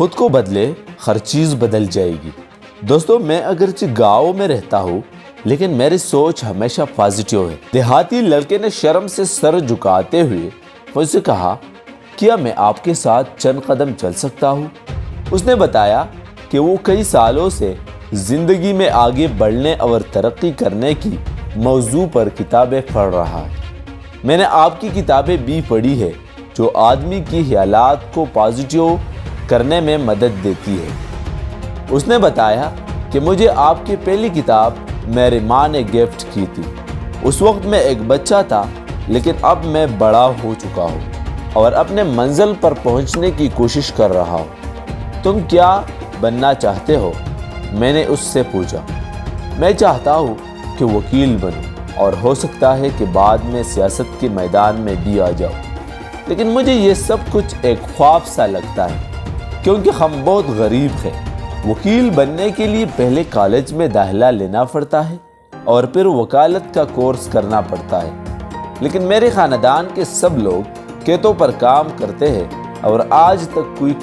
خود کو بدلے ہر چیز بدل جائے گی۔ دوستو، میں اگرچہ گاؤں میں رہتا ہوں لیکن میری سوچ ہمیشہ پازیٹیو ہے۔ دیہاتی لڑکے نے شرم سے سر جھکاتے ہوئے مجھ سے کہا، کیا میں آپ کے ساتھ چند قدم چل سکتا ہوں؟ اس نے بتایا کہ وہ کئی سالوں سے زندگی میں آگے بڑھنے اور ترقی کرنے کی موضوع پر کتابیں پڑھ رہا ہے۔ میں نے آپ کی کتابیں بھی پڑھی ہے جو آدمی کی خیالات کو پازیٹیو کرنے میں مدد دیتی ہے۔ اس نے بتایا کہ مجھے آپ کی پہلی کتاب میری ماں نے گفٹ کی تھی۔ اس وقت میں ایک بچہ تھا لیکن اب میں بڑا ہو چکا ہوں اور اپنے منزل پر پہنچنے کی کوشش کر رہا ہوں۔ تم کیا بننا چاہتے ہو؟ میں نے اس سے پوچھا۔ میں چاہتا ہوں کہ وکیل بنوں اور ہو سکتا ہے کہ بعد میں سیاست کے میدان میں بھی آ جاؤں، لیکن مجھے یہ سب کچھ ایک خواب سا لگتا ہے کیونکہ ہم بہت غریب ہیں۔ وکیل بننے کے لیے پہلے کالج میں داخلہ لینا پڑتا ہے اور پھر وکالت کا کورس کرنا پڑتا ہے، لیکن میرے خاندان کے سب لوگ کھیتوں پر کام کرتے ہیں اور آج تک کوئی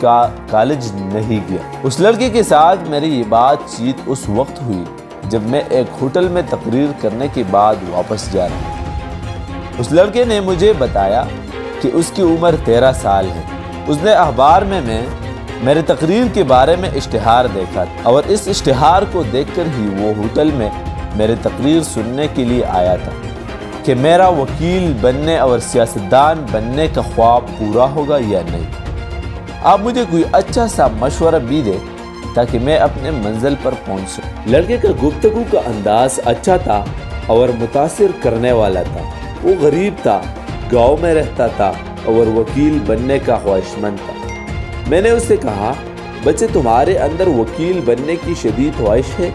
کالج نہیں گیا۔ اس لڑکے کے ساتھ میری یہ بات چیت اس وقت ہوئی جب میں ایک ہوٹل میں تقریر کرنے کے بعد واپس جا رہا تھا۔ اس لڑکے نے مجھے بتایا کہ اس کی عمر 13 سال ہے۔ اس نے اخبار میں میری تقریر کے بارے میں اشتہار دیکھا اور اس اشتہار کو دیکھ کر ہی وہ ہوٹل میں میری تقریر سننے کے لیے آیا تھا کہ میرا وکیل بننے اور سیاستدان بننے کا خواب پورا ہوگا یا نہیں۔ آپ مجھے کوئی اچھا سا مشورہ بھی دے تاکہ میں اپنے منزل پر پہنچ سکوں۔ لڑکے کا گفتگو کا انداز اچھا تھا اور متاثر کرنے والا تھا۔ وہ غریب تھا، گاؤں میں رہتا تھا اور وکیل بننے کا خواہشمند تھا۔ میں نے اس سے کہا، بچے، تمہارے اندر وکیل بننے کی شدید خواہش ہے،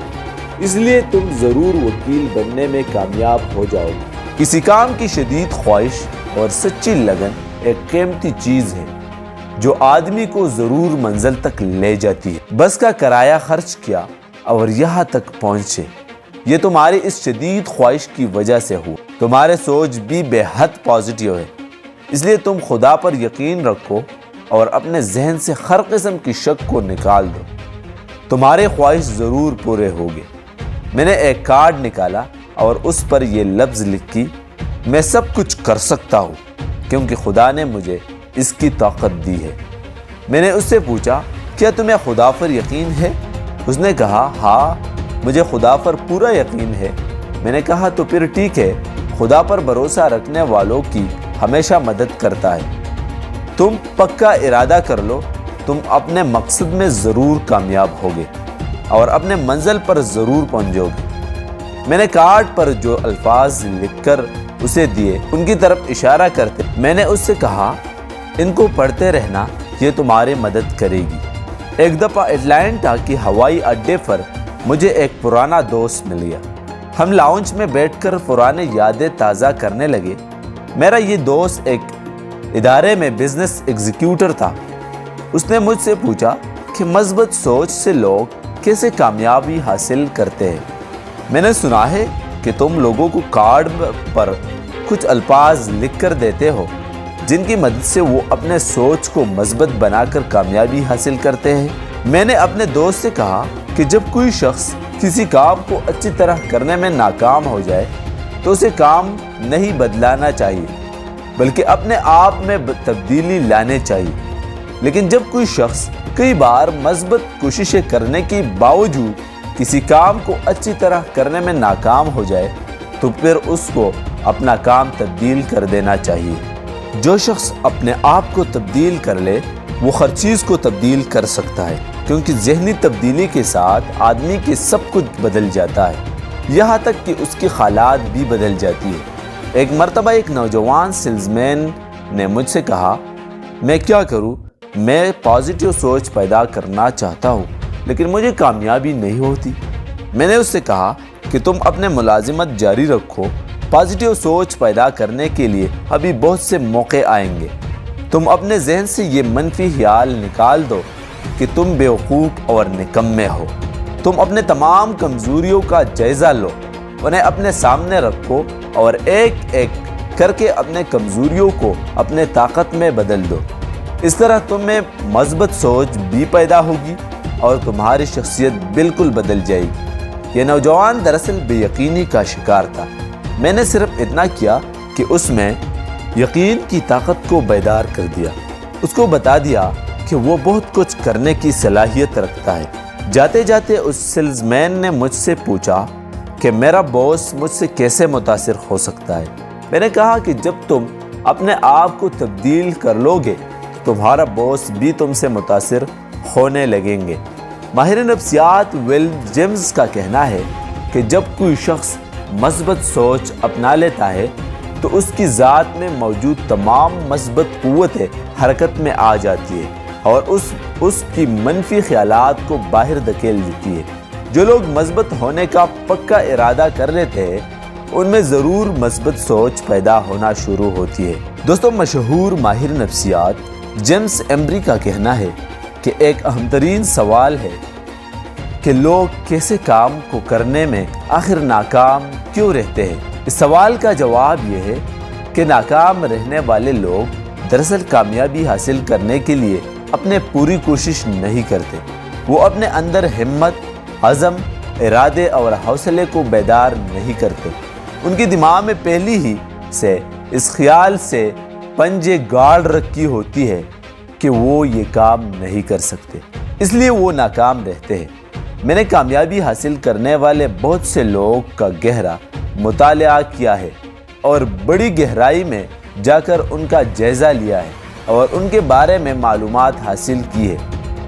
اس لیے تم ضرور وکیل بننے میں کامیاب ہو جاؤ گے۔ کسی کام کی شدید خواہش اور سچی لگن ایک قیمتی چیز ہے جو آدمی کو ضرور منزل تک لے جاتی ہے۔ بس کا کرایہ خرچ کیا اور یہاں تک پہنچے، یہ تمہاری اس شدید خواہش کی وجہ سے ہوا۔ تمہارے سوچ بھی بے حد پازیٹیو ہے، اس لیے تم خدا پر یقین رکھو اور اپنے ذہن سے ہر قسم کی شک کو نکال دو، تمہارے خواہش ضرور پورے ہوگے۔ میں نے ایک کارڈ نکالا اور اس پر یہ لفظ لکھی، میں سب کچھ کر سکتا ہوں کیونکہ خدا نے مجھے اس کی طاقت دی ہے۔ میں نے اس سے پوچھا، کیا تمہیں خدا پر یقین ہے؟ اس نے کہا، ہاں، مجھے خدا پر پورا یقین ہے۔ میں نے کہا، تو پھر ٹھیک ہے، خدا پر بھروسہ رکھنے والوں کی ہمیشہ مدد کرتا ہے۔ تم پکا ارادہ کر لو، تم اپنے مقصد میں ضرور کامیاب ہوگے اور اپنے منزل پر ضرور پہنچو گے۔ میں نے کارڈ پر جو الفاظ لکھ کر اسے دیے ان کی طرف اشارہ کرتے میں نے اس سے کہا، ان کو پڑھتے رہنا، یہ تمہاری مدد کرے گی۔ ایک دفعہ اٹلانٹا کی ہوائی اڈے پر مجھے ایک پرانا دوست مل گیا۔ ہم لاؤنج میں بیٹھ کر پرانے یادیں تازہ کرنے لگے۔ میرا یہ دوست ایک ادارے میں بزنس ایگزیکیوٹر تھا۔ اس نے مجھ سے پوچھا کہ مثبت سوچ سے لوگ کیسے کامیابی حاصل کرتے ہیں۔ میں نے سنا ہے کہ تم لوگوں کو کارڈ پر کچھ الفاظ لکھ کر دیتے ہو جن کی مدد سے وہ اپنے سوچ کو مثبت بنا کر کامیابی حاصل کرتے ہیں۔ میں نے اپنے دوست سے کہا کہ جب کوئی شخص کسی کام کو اچھی طرح کرنے میں ناکام ہو جائے تو اسے کام نہیں بدلانا چاہیے بلکہ اپنے آپ میں تبدیلی لانے چاہیے، لیکن جب کوئی شخص کئی بار مثبت کوششیں کرنے کے باوجود کسی کام کو اچھی طرح کرنے میں ناکام ہو جائے تو پھر اس کو اپنا کام تبدیل کر دینا چاہیے۔ جو شخص اپنے آپ کو تبدیل کر لے وہ ہر چیز کو تبدیل کر سکتا ہے، کیونکہ ذہنی تبدیلی کے ساتھ آدمی کے سب کچھ بدل جاتا ہے، یہاں تک کہ اس کی حالات بھی بدل جاتی ہے۔ ایک مرتبہ ایک نوجوان سیلز مین نے مجھ سے کہا، میں کیا کروں؟ میں پازیٹیو سوچ پیدا کرنا چاہتا ہوں لیکن مجھے کامیابی نہیں ہوتی۔ میں نے اس سے کہا کہ تم اپنے ملازمت جاری رکھو، پازیٹیو سوچ پیدا کرنے کے لیے ابھی بہت سے موقع آئیں گے۔ تم اپنے ذہن سے یہ منفی خیال نکال دو کہ تم بیوقوف اور نکمے ہو۔ تم اپنے تمام کمزوریوں کا جائزہ لو، انہیں اپنے سامنے رکھو اور ایک ایک کر کے اپنے کمزوریوں کو اپنے طاقت میں بدل دو۔ اس طرح تم میں مثبت سوچ بھی پیدا ہوگی اور تمہاری شخصیت بالکل بدل جائے گی۔ یہ نوجوان دراصل بے یقینی کا شکار تھا۔ میں نے صرف اتنا کیا کہ اس میں یقین کی طاقت کو بیدار کر دیا۔ اس کو بتا دیا کہ وہ بہت کچھ کرنے کی صلاحیت رکھتا ہے۔ جاتے جاتے اس سیلز مین نے مجھ سے پوچھا کہ میرا باس مجھ سے کیسے متاثر ہو سکتا ہے۔ میں نے کہا کہ جب تم اپنے آپ کو تبدیل کر لو گے تو تمہارا باس بھی تم سے متاثر ہونے لگیں گے۔ ماہر نفسیات ول جیمز کا کہنا ہے کہ جب کوئی شخص مثبت سوچ اپنا لیتا ہے تو اس کی ذات میں موجود تمام مثبت قوتیں حرکت میں آ جاتی ہے اور اس کی منفی خیالات کو باہر دھکیل دیتی ہے۔ جو لوگ مثبت ہونے کا پکا ارادہ کر لیتے ہیں ان میں ضرور مثبت سوچ پیدا ہونا شروع ہوتی ہے۔ دوستو، مشہور ماہر نفسیات جیمز ایمبری کا کہنا ہے کہ ایک اہم ترین سوال ہے کہ لوگ کیسے کام کو کرنے میں آخر ناکام کیوں رہتے ہیں۔ اس سوال کا جواب یہ ہے کہ ناکام رہنے والے لوگ دراصل کامیابی حاصل کرنے کے لیے اپنے پوری کوشش نہیں کرتے۔ وہ اپنے اندر ہمت، عزم، ارادے اور حوصلے کو بیدار نہیں کرتے۔ ان کے دماغ میں پہلی ہی سے اس خیال سے پنجے گاڑ رکھی ہوتی ہے کہ وہ یہ کام نہیں کر سکتے، اس لیے وہ ناکام رہتے ہیں۔ میں نے کامیابی حاصل کرنے والے بہت سے لوگ کا گہرا مطالعہ کیا ہے اور بڑی گہرائی میں جا کر ان کا جائزہ لیا ہے اور ان کے بارے میں معلومات حاصل کی ہے۔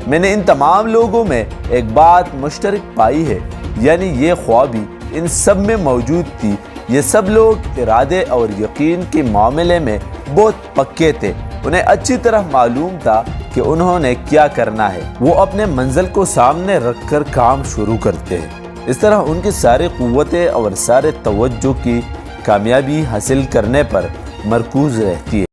میں نے ان تمام لوگوں میں ایک بات مشترک پائی ہے، یعنی یہ خوابی ان سب میں موجود تھی۔ یہ سب لوگ ارادے اور یقین کے معاملے میں بہت پکے تھے۔ انہیں اچھی طرح معلوم تھا کہ انہوں نے کیا کرنا ہے۔ وہ اپنے منزل کو سامنے رکھ کر کام شروع کرتے ہیں۔ اس طرح ان کی ساری قوتیں اور سارے توجہ کی کامیابی حاصل کرنے پر مرکوز رہتی ہے۔